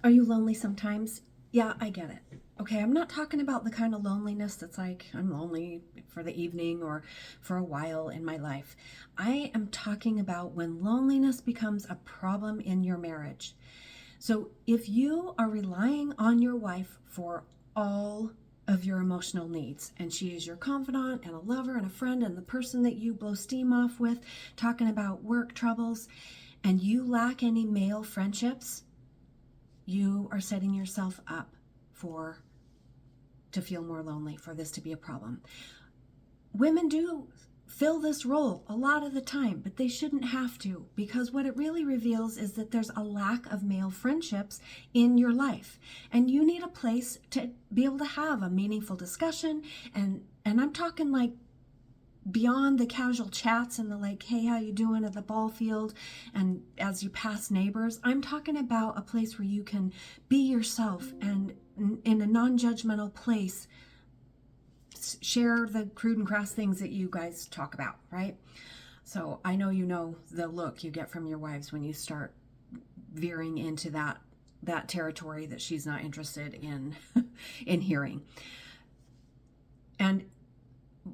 Are you lonely sometimes? Yeah, I get it. Okay, I'm not talking about the kind of loneliness that's like I'm lonely for the evening or for a while in my life. I am talking about when loneliness becomes a problem in your marriage. So if you are relying on your wife for all of your emotional needs, and she is your confidant and a lover and a friend and the person that you blow steam off with, talking about work troubles, and you lack any male friendships, you are setting yourself up for to feel more lonely, for this to be a problem. Women do fill this role a lot of the time, but they shouldn't have to, because what it really reveals is that there's a lack of male friendships in your life, and you need a place to be able to have a meaningful discussion. And I'm talking like beyond the casual chats and the like, hey, how you doing at the ball field, and as you pass neighbors. I'm talking about a place where you can be yourself and in a non-judgmental place share the crude and crass things that you guys talk about, right? So I know you know the look you get from your wives when you start veering into that territory that she's not interested in in hearing. And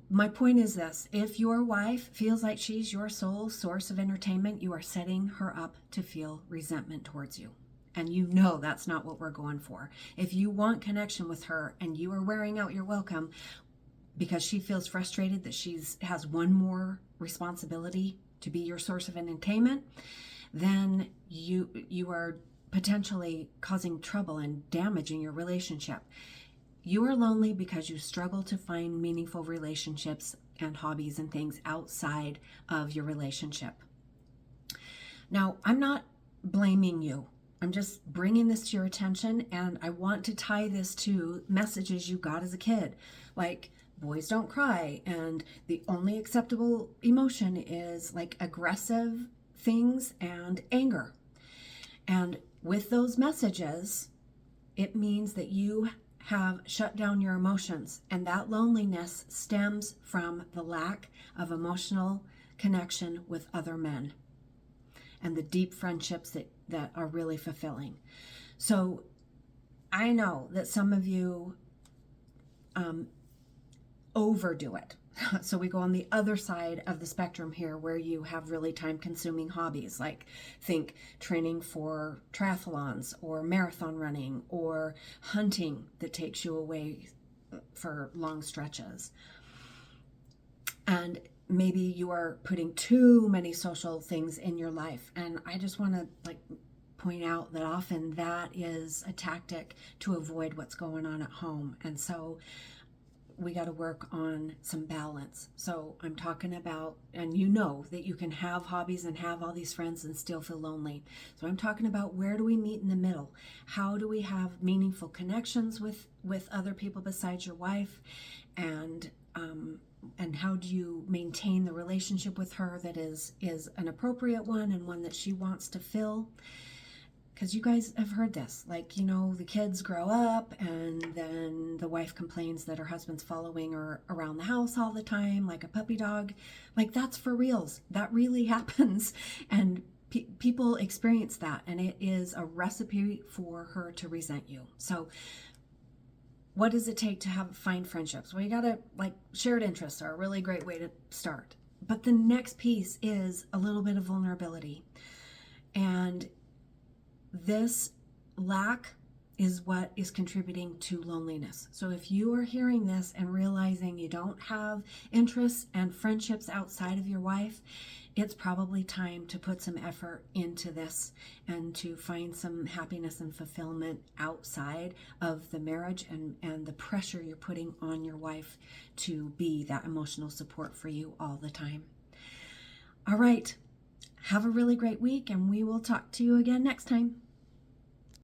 my point is this: if your wife feels like she's your sole source of entertainment, you are setting her up to feel resentment towards you. And you know that's not what we're going for. If you want connection with her and you are wearing out your welcome because she feels frustrated that she's has one more responsibility to be your source of entertainment, then you are potentially causing trouble and damaging your relationship. You are lonely because you struggle to find meaningful relationships and hobbies and things outside of your relationship. Now, I'm not blaming you. I'm just bringing this to your attention, and I want to tie this to messages you got as a kid, like boys don't cry, and the only acceptable emotion is like aggressive things and anger. And with those messages, it means that you have shut down your emotions, and that loneliness stems from the lack of emotional connection with other men and the deep friendships that are really fulfilling. So I know that some of you overdo it. So we go on the other side of the spectrum here, where you have really time consuming hobbies, like think training for triathlons or marathon running or hunting that takes you away for long stretches. And maybe you are putting too many social things in your life. And I just want to point out that often that is a tactic to avoid what's going on at home. And so we got to work on some balance. So I'm talking about, and you know that you can have hobbies and have all these friends and still feel lonely. So I'm talking about, where do we meet in the middle? How do we have meaningful connections with other people besides your wife? And how do you maintain the relationship with her that is an appropriate one and one that she wants to fill? Because you guys have heard this, the kids grow up and then the wife complains that her husband's following her around the house all the time like a puppy dog. Like, that's for reals. That really happens. And people experience that, and it is a recipe for her to resent you. So what does it take to find friendships? Well, you gotta, shared interests are a really great way to start. But the next piece is a little bit of vulnerability. And this lack is what is contributing to loneliness. So if you are hearing this and realizing you don't have interests and friendships outside of your wife, it's probably time to put some effort into this and to find some happiness and fulfillment outside of the marriage and the pressure you're putting on your wife to be that emotional support for you all the time. All right. Have a really great week, and we will talk to you again next time.